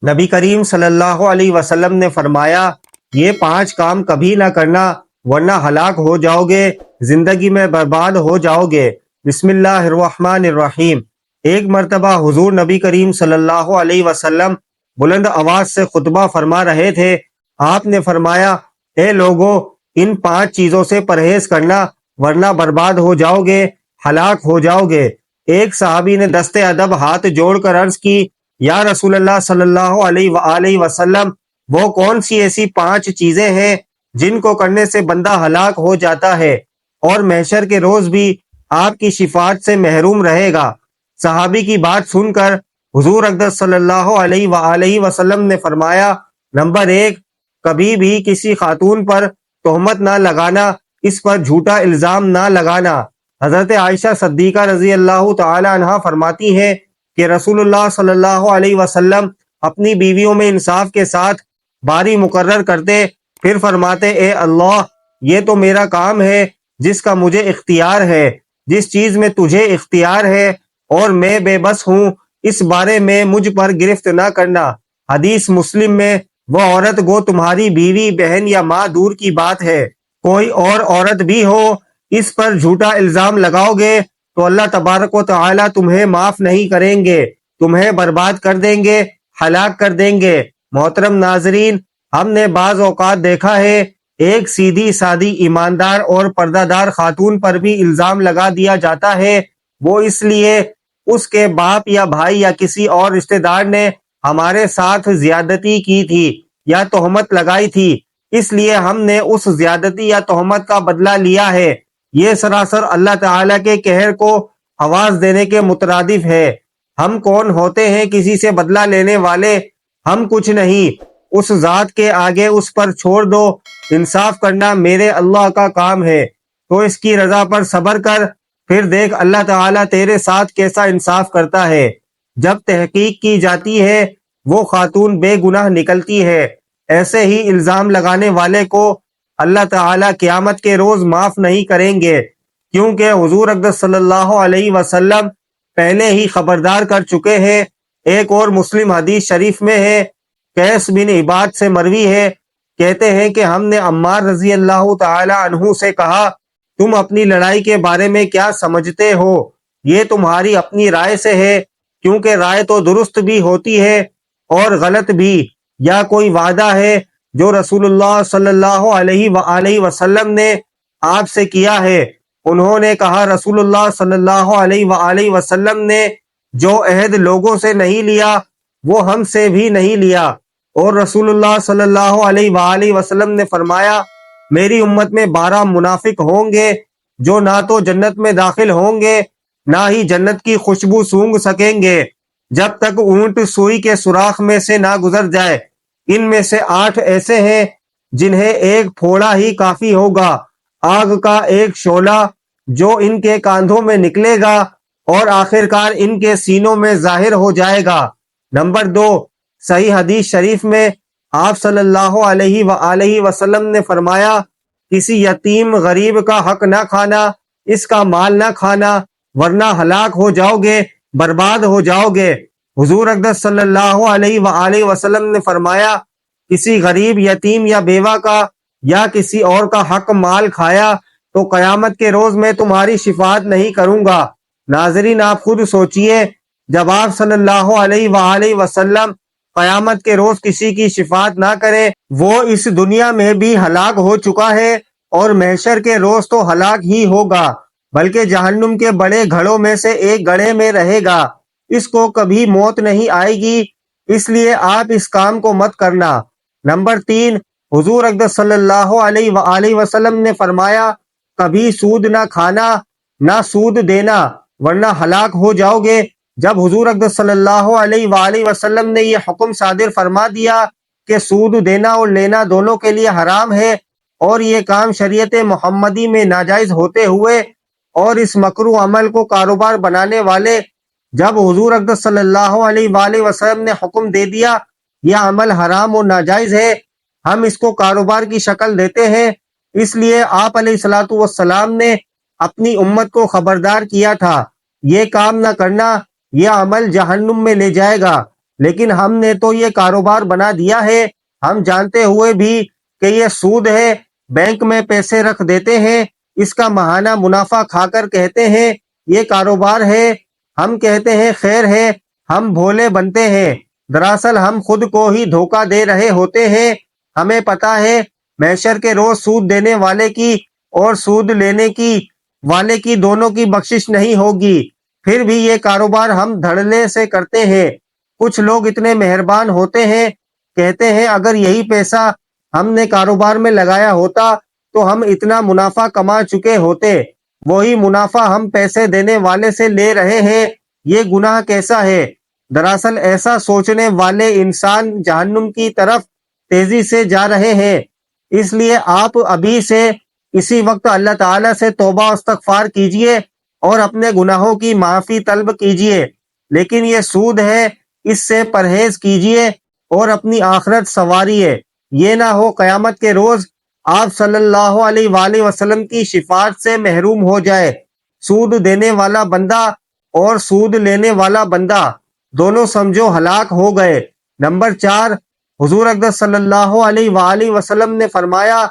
نبی کریم صلی اللہ علیہ وسلم نے فرمایا یہ 5 کام کبھی نہ کرنا ورنہ ہلاک ہو جاؤ گے، زندگی میں برباد ہو جاؤ گے۔ بسم اللہ الرحمن الرحیم۔ ایک مرتبہ حضور نبی کریم صلی اللہ علیہ وسلم بلند آواز سے خطبہ فرما رہے تھے۔ آپ نے فرمایا اے لوگو، ان 5 چیزوں سے پرہیز کرنا ورنہ برباد ہو جاؤ گے، ہلاک ہو جاؤ گے۔ ایک صحابی نے دست ادب ہاتھ جوڑ کر عرض کی یا رسول اللہ صلی اللہ علیہ وآلہ وسلم، وہ کون سی ایسی 5 چیزیں ہیں جن کو کرنے سے بندہ ہلاک ہو جاتا ہے اور محشر کے روز بھی آپ کی شفاعت سے محروم رہے گا؟ صحابی کی بات سن کر حضور اقدس صلی اللہ علیہ وآلہ وسلم نے فرمایا نمبر 1، کبھی بھی کسی خاتون پر تہمت نہ لگانا، اس پر جھوٹا الزام نہ لگانا۔ حضرت عائشہ صدیقہ رضی اللہ تعالی عنہا فرماتی ہیں کہ رسول اللہ صلی اللہ علیہ وسلم اپنی بیویوں میں انصاف کے ساتھ باری مقرر کرتے، پھر فرماتے اے اللہ، یہ تو میرا کام ہے جس کا مجھے اختیار ہے، جس چیز میں تجھے اختیار ہے اور میں بے بس ہوں، اس بارے میں مجھ پر گرفت نہ کرنا۔ حدیث مسلم میں وہ عورت گو تمہاری بیوی، بہن یا ماں دور کی بات ہے، کوئی اور عورت بھی ہو، اس پر جھوٹا الزام لگاؤ گے تو اللہ تبارک و تعالی تمہیں معاف نہیں کریں گے، تمہیں برباد کر دیں گے، ہلاک کر دیں گے۔ محترم ناظرین، ہم نے بعض اوقات دیکھا ہے ایک سیدھی سادی ایماندار اور پردہ دار خاتون پر بھی الزام لگا دیا جاتا ہے، وہ اس لیے اس کے باپ یا بھائی یا کسی اور رشتہ دار نے ہمارے ساتھ زیادتی کی تھی یا تہمت لگائی تھی، اس لیے ہم نے اس زیادتی یا تہمت کا بدلہ لیا ہے۔ یہ سراسر اللہ تعالیٰ کے قہر کو آواز دینے کے مترادف ہے۔ ہم کون ہوتے ہیں کسی سے بدلہ لینے والے؟ ہم کچھ نہیں، اس ذات کے آگے اس پر چھوڑ دو، انصاف کرنا میرے اللہ کا کام ہے، تو اس کی رضا پر صبر کر، پھر دیکھ اللہ تعالیٰ تیرے ساتھ کیسا انصاف کرتا ہے۔ جب تحقیق کی جاتی ہے وہ خاتون بے گناہ نکلتی ہے۔ ایسے ہی الزام لگانے والے کو اللہ تعالیٰ قیامت کے روز معاف نہیں کریں گے، کیونکہ حضور اقدس صلی اللہ علیہ وسلم پہلے ہی خبردار کر چکے ہیں۔ ایک اور مسلم حدیث شریف میں ہے، قیس بن عباد سے مروی ہے، کہتے ہیں کہ ہم نے عمار رضی اللہ تعالی عنہ سے کہا تم اپنی لڑائی کے بارے میں کیا سمجھتے ہو؟ یہ تمہاری اپنی رائے سے ہے، کیونکہ رائے تو درست بھی ہوتی ہے اور غلط بھی، یا کوئی وعدہ ہے جو رسول اللہ صلی اللہ علیہ وآلہ وسلم نے آپ سے کیا ہے؟ انہوں نے کہا رسول اللہ صلی اللہ علیہ وآلہ وسلم نے جو عہد لوگوں سے نہیں لیا وہ ہم سے بھی نہیں لیا، اور رسول اللہ صلی اللہ علیہ وآلہ وسلم نے فرمایا میری امت میں 12 منافق ہوں گے جو نہ تو جنت میں داخل ہوں گے نہ ہی جنت کی خوشبو سونگھ سکیں گے جب تک اونٹ سوئی کے سوراخ میں سے نہ گزر جائے۔ ان میں سے 8 ایسے ہیں جنہیں ایک پھوڑا ہی کافی ہوگا، آگ کا ایک شعلہ جو ان کے کاندھوں میں نکلے گا اور آخرکار ان کے سینوں میں ظاہر ہو جائے گا۔ نمبر 2، صحیح حدیث شریف میں آپ صلی اللہ علیہ وآلہ وسلم نے فرمایا کسی یتیم غریب کا حق نہ کھانا، اس کا مال نہ کھانا، ورنہ ہلاک ہو جاؤ گے، برباد ہو جاؤ گے۔ حضور اقدس صلی اللہ علیہ وآلہ وسلم نے فرمایا کسی غریب، یتیم یا بیوہ کا یا کسی اور کا حق مال کھایا تو قیامت کے روز میں تمہاری شفاعت نہیں کروں گا۔ ناظرین، آپ خود سوچئے، جب آپ صلی اللہ علیہ وآلہ وسلم قیامت کے روز کسی کی شفاعت نہ کرے، وہ اس دنیا میں بھی ہلاک ہو چکا ہے اور محشر کے روز تو ہلاک ہی ہوگا، بلکہ جہنم کے بڑے گھڑوں میں سے ایک گڑھے میں رہے گا، اس کو کبھی موت نہیں آئے گی، اس لیے آپ اس کام کو مت کرنا۔ نمبر 3، حضور اقدس صلی اللہ علیہ وآلہ وسلم نے فرمایا کبھی سود نہ کھانا نہ سود دینا ورنہ ہلاک ہو جاؤ گے۔ جب حضور اقدس صلی اللہ علیہ وآلہ وسلم نے یہ حکم صادر فرما دیا کہ سود دینا اور لینا دونوں کے لیے حرام ہے اور یہ کام شریعت محمدی میں ناجائز ہوتے ہوئے اور اس مکروہ عمل کو کاروبار بنانے والے، جب حضور اقدس صلی اللہ علیہ وآلہ وسلم نے حکم دے دیا یہ عمل حرام اور ناجائز ہے، ہم اس کو کاروبار کی شکل دیتے ہیں، اس لیے آپ علیہ الصلوۃ والسلام نے اپنی امت کو خبردار کیا تھا یہ کام نہ کرنا، یہ عمل جہنم میں لے جائے گا۔ لیکن ہم نے تو یہ کاروبار بنا دیا ہے، ہم جانتے ہوئے بھی کہ یہ سود ہے، بینک میں پیسے رکھ دیتے ہیں، اس کا ماہانہ منافع کھا کر کہتے ہیں یہ کاروبار ہے، ہم کہتے ہیں خیر ہے، ہم بھولے بنتے ہیں، دراصل ہم خود کو ہی دھوکہ دے رہے ہوتے ہیں۔ ہمیں پتا ہے محشر کے روز سود دینے والے کی اور سود لینے کی والے کی دونوں کی بخشش نہیں ہوگی، پھر بھی یہ کاروبار ہم دھڑلے سے کرتے ہیں۔ کچھ لوگ اتنے مہربان ہوتے ہیں، کہتے ہیں اگر یہی پیسہ ہم نے کاروبار میں لگایا ہوتا تو ہم اتنا منافع کما چکے ہوتے، وہی منافع ہم پیسے دینے والے سے لے رہے ہیں، یہ گناہ کیسا ہے؟ دراصل ایسا سوچنے والے انسان جہنم کی طرف تیزی سے جا رہے ہیں۔ اس لیے آپ ابھی سے اسی وقت اللہ تعالیٰ سے توبہ و استغفار کیجئے اور اپنے گناہوں کی معافی طلب کیجئے، لیکن یہ سود ہے، اس سے پرہیز کیجئے اور اپنی آخرت سنواریے، یہ نہ ہو قیامت کے روز آپ صلی اللہ علیہ وآلہ وسلم کی شفاعت سے محروم ہو جائے۔ سود دینے والا بندہ اور سود لینے والا بندہ دونوں سمجھو ہلاک ہو گئے۔ نمبر 4، حضور اقدس صلی اللہ علیہ وآلہ وسلم نے فرمایا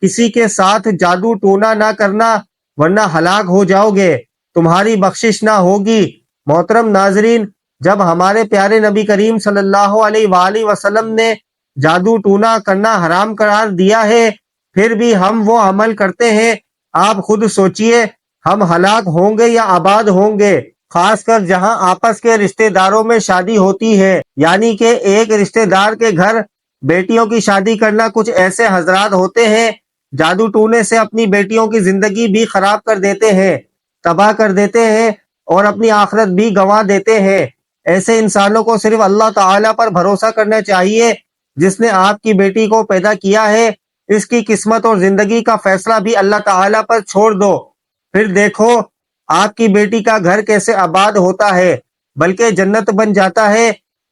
کسی کے ساتھ جادو ٹونا نہ کرنا ورنہ ہلاک ہو جاؤ گے، تمہاری بخشش نہ ہوگی۔ محترم ناظرین، جب ہمارے پیارے نبی کریم صلی اللہ علیہ وآلہ وسلم نے جادو ٹونا کرنا حرام قرار دیا ہے، پھر بھی ہم وہ عمل کرتے ہیں، آپ خود سوچئے ہم ہلاک ہوں گے یا آباد ہوں گے؟ خاص کر جہاں آپس کے رشتہ داروں میں شادی ہوتی ہے، یعنی کہ ایک رشتہ دار کے گھر بیٹیوں کی شادی کرنا، کچھ ایسے حضرات ہوتے ہیں جادو ٹونے سے اپنی بیٹیوں کی زندگی بھی خراب کر دیتے ہیں، تباہ کر دیتے ہیں اور اپنی آخرت بھی گنوا دیتے ہیں۔ ایسے انسانوں کو صرف اللہ تعالیٰ پر بھروسہ کرنا چاہیے جس نے آپ کی بیٹی کو پیدا کیا ہے، اس کی قسمت اور زندگی کا فیصلہ بھی اللہ تعالیٰ پر چھوڑ دو، پھر دیکھو آپ کی بیٹی کا گھر کیسے آباد ہوتا ہے، بلکہ جنت بن جاتا ہے،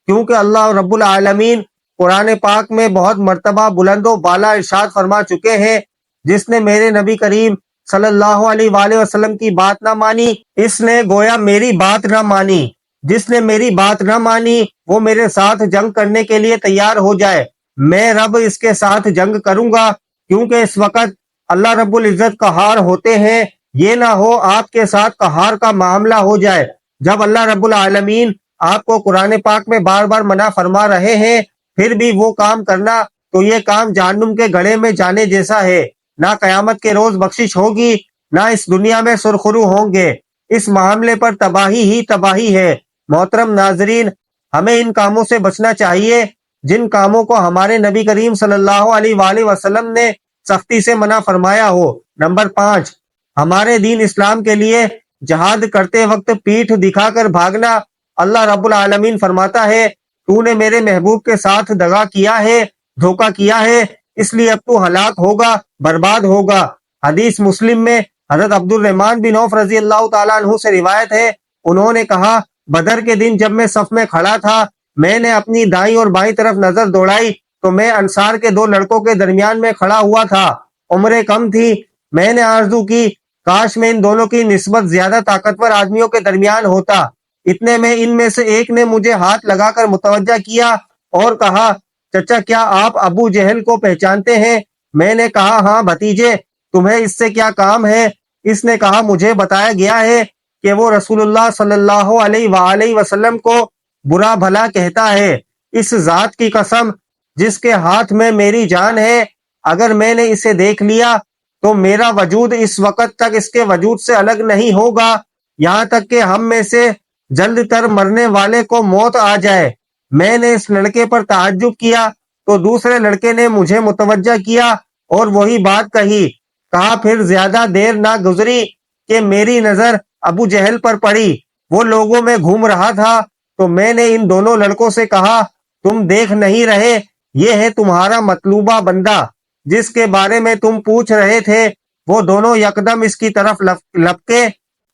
کیونکہ اللہ رب العالمین قرآن پاک میں بہت مرتبہ بلند و بالا ارشاد فرما چکے ہیں جس نے میرے نبی کریم صلی اللہ علیہ وآلہ وسلم کی بات نہ مانی، اس نے گویا میری بات نہ مانی، جس نے میری بات نہ مانی وہ میرے ساتھ جنگ کرنے کے لیے تیار ہو جائے، میں رب اس کے ساتھ جنگ کروں گا، کیونکہ اس وقت اللہ رب العزت قہار ہوتے ہیں، یہ نہ ہو آپ کے ساتھ قہار کا معاملہ ہو جائے۔ جب اللہ رب العالمین آپ کو قرآن پاک میں بار بار منع فرما رہے ہیں پھر بھی وہ کام کرنا، تو یہ کام جہنم کے گڑھے میں جانے جیسا ہے، نہ قیامت کے روز بخشش ہوگی، نہ اس دنیا میں سرخرو ہوں گے، اس معاملے پر تباہی ہی تباہی ہے۔ محترم ناظرین، ہمیں ان کاموں سے بچنا چاہیے جن کاموں کو ہمارے نبی کریم صلی اللہ علیہ وآلہ وسلم نے سختی سے منع فرمایا ہو۔ نمبر 5، ہمارے دین اسلام کے لیے جہاد کرتے وقت پیٹھ دکھا کر بھاگنا۔ اللہ رب العالمین فرماتا ہے تو نے میرے محبوب کے ساتھ دغا کیا ہے، دھوکہ کیا ہے، اس لیے اب تو ہلاک ہوگا، برباد ہوگا۔ حدیث مسلم میں حضرت عبد الرحمن بن عوف رضی اللہ تعالیٰ عنہ سے روایت ہے، انہوں نے کہا بدر کے دن جب میں صف میں کھڑا تھا، میں نے اپنی دائیں اور بائیں طرف نظر دوڑائی تو میں انصار کے دو لڑکوں کے درمیان میں کھڑا ہوا تھا، عمریں کم تھی، میں نے آرزو کی کاش میں ان دونوں کی نسبت زیادہ طاقتور آدمیوں کے درمیان ہوتا۔ اتنے میں ان میں سے ایک نے مجھے ہاتھ لگا کر متوجہ کیا اور کہا چچا کیا آپ ابو جہل کو پہچانتے ہیں؟ میں نے کہا ہاں بھتیجے، تمہیں اس سے کیا کام ہے؟ اس نے کہا مجھے بتایا گیا ہے کہ وہ رسول اللہ صلی اللہ علیہ وآلہ وسلم کو برا بھلا کہتا ہے، اس ذات کی قسم جس کے ہاتھ میں میری جان ہے، اگر میں نے اسے دیکھ لیا تو میرا وجود اس وقت تک اس کے وجود سے الگ نہیں ہوگا، یہاں تک کہ ہم میں سے جلد تر مرنے والے کو موت آ جائے۔ میں نے اس لڑکے پر تعجب کیا تو دوسرے لڑکے نے مجھے متوجہ کیا اور وہی بات کہی، کہا پھر زیادہ دیر نہ گزری کہ میری نظر ابو جہل پر پڑی، وہ لوگوں میں گھوم رہا تھا، تو میں نے ان دونوں لڑکوں سے کہا تم دیکھ نہیں رہے یہ ہے تمہارا مطلوبہ بندہ جس کے بارے میں تم پوچھ رہے تھے؟ وہ دونوں یکدم اس کی طرف لپکے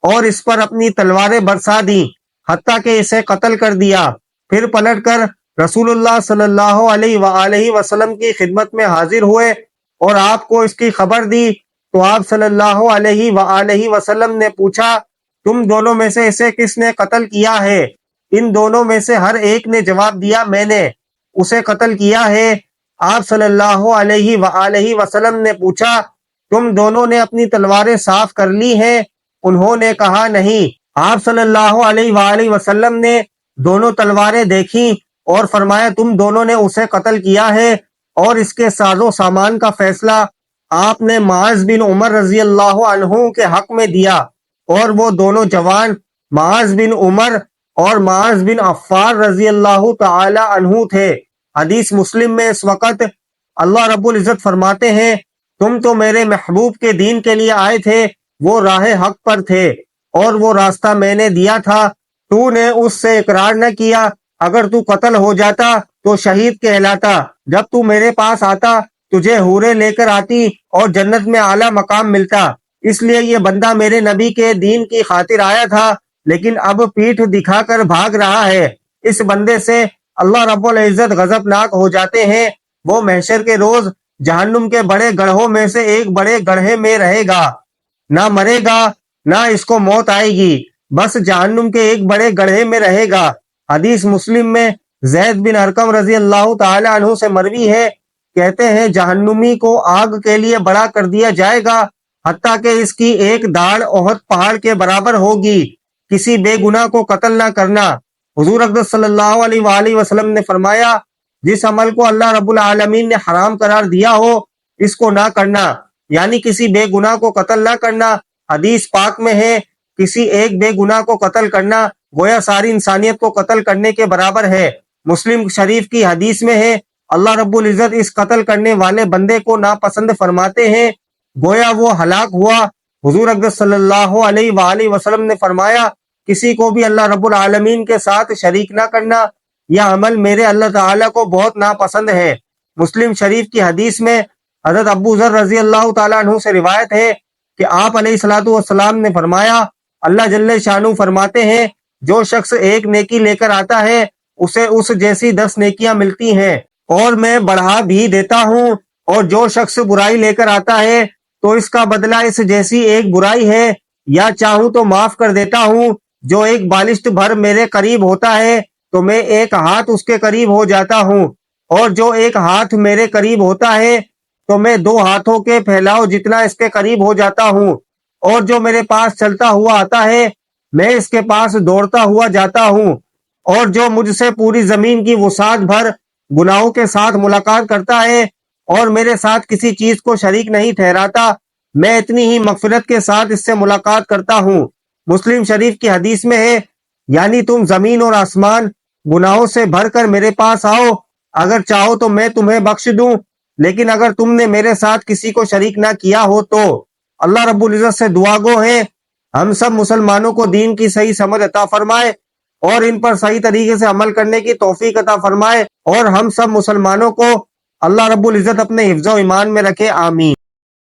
اور اس پر اپنی تلواریں برسا دیں حتیٰ کہ اسے قتل کر دیا، پھر پلٹ کر رسول اللہ صلی اللہ علیہ وآلہ وسلم کی خدمت میں حاضر ہوئے اور آپ کو اس کی خبر دی، تو آپ صلی اللہ علیہ وآلہ وسلم نے پوچھا تم دونوں میں سے اسے کس نے قتل کیا ہے؟ ان دونوں میں سے ہر ایک نے جواب دیا میں نے اسے قتل کیا ہے۔ آپ صلی اللہ علیہ وآلہ وسلم نے پوچھا تم دونوں نے اپنی تلواریں صاف کر لی ہیں؟ انہوں نے کہا نہیں۔ آپ صلی اللہ علیہ وآلہ وسلم نے دونوں تلواریں دیکھیں اور فرمایا تم دونوں نے اسے قتل کیا ہے، اور اس کے ساز و سامان کا فیصلہ آپ نے معاذ بن عمر رضی اللہ عنہ کے حق میں دیا، اور وہ دونوں جوان معاذ بن عمر اور معاذ بن عفان رضی اللہ تعالی عنہ تھے۔ حدیث مسلم میں اس وقت اللہ رب العزت فرماتے ہیں تم تو میرے محبوب کے دین کے لیے آئے تھے، وہ راہ حق پر تھے اور وہ راستہ میں نے دیا تھا، تو نے اس سے اقرار نہ کیا، اگر تو قتل ہو جاتا تو شہید کہلاتا، جب تو میرے پاس آتا تجھے حوریں لے کر آتی اور جنت میں اعلیٰ مقام ملتا، اس لیے یہ بندہ میرے نبی کے دین کی خاطر آیا تھا لیکن اب پیٹھ دکھا کر بھاگ رہا ہے۔ اس بندے سے اللہ رب العزت غضبناک ہو جاتے ہیں، وہ محشر کے روز جہنم کے بڑے گڑھوں میں سے ایک بڑے گڑھے میں رہے گا، نہ مرے گا نہ اس کو موت آئے گی، بس جہنم کے ایک بڑے گڑھے میں رہے گا۔ حدیث مسلم میں زید بن ارقم رضی اللہ تعالی عنہ سے مروی ہے، کہتے ہیں جہنمی کو آگ کے لیے بڑا کر دیا جائے گا حتیٰ کہ اس کی ایک داڑھ احد پہاڑ کے برابر ہوگی۔ کسی بے گناہ کو قتل نہ کرنا۔ حضور اقدس صلی اللہ علیہ وآلہ وسلم نے فرمایا جس عمل کو اللہ رب العالمین نے حرام قرار دیا ہو اس کو نہ کرنا، یعنی کسی بے گناہ کو قتل نہ کرنا۔ حدیث پاک میں ہے کسی ایک بے گناہ کو قتل کرنا گویا ساری انسانیت کو قتل کرنے کے برابر ہے۔ مسلم شریف کی حدیث میں ہے اللہ رب العزت اس قتل کرنے والے بندے کو ناپسند فرماتے ہیں، گویا وہ ہلاک ہوا۔ حضور اقدس صلی اللہ علیہ وآلہ وسلم نے فرمایا کسی کو بھی اللہ رب العالمین کے ساتھ شریک نہ کرنا، یہ عمل میرے اللہ تعالیٰ کو بہت ناپسند ہے۔ مسلم شریف کی حدیث میں حضرت ابو ذر رضی اللہ تعالیٰ عنہ سے روایت ہے کہ آپ علیہ الصلوۃ والسلام نے فرمایا اللہ جل شانہ فرماتے ہیں جو شخص ایک نیکی لے کر آتا ہے اسے اس جیسی 10 نیکیاں ملتی ہیں اور میں بڑھا بھی دیتا ہوں، اور جو شخص برائی لے کر آتا ہے تو اس کا بدلہ اس جیسی ایک برائی ہے، یا چاہوں تو معاف کر دیتا ہوں۔ جو ایک بالشت بھر میرے قریب ہوتا ہے تو میں ایک ہاتھ اس کے قریب ہو جاتا ہوں، اور جو ایک ہاتھ میرے قریب ہوتا ہے تو میں 2 ہاتھوں کے پھیلاؤ جتنا اس کے قریب ہو جاتا ہوں، اور جو میرے پاس چلتا ہوا آتا ہے میں اس کے پاس دوڑتا ہوا جاتا ہوں، اور جو مجھ سے پوری زمین کی وسعت بھر گناہوں کے ساتھ ملاقات کرتا ہے اور میرے ساتھ کسی چیز کو شریک نہیں ٹھہراتا، میں اتنی ہی مغفرت کے ساتھ اس سے ملاقات کرتا ہوں۔ مسلم شریف کی حدیث میں ہے یعنی تم زمین اور آسمان گناہوں سے بھر کر میرے پاس آؤ، اگر چاہو تو میں تمہیں بخش دوں، لیکن اگر تم نے میرے ساتھ کسی کو شریک نہ کیا ہو تو۔ اللہ رب العزت سے دعا گو ہے ہم سب مسلمانوں کو دین کی صحیح سمجھ عطا فرمائے اور ان پر صحیح طریقے سے عمل کرنے کی توفیق عطا فرمائے، اور ہم سب مسلمانوں کو اللہ رب العزت اپنے حفظ و ایمان میں رکھے، آمین۔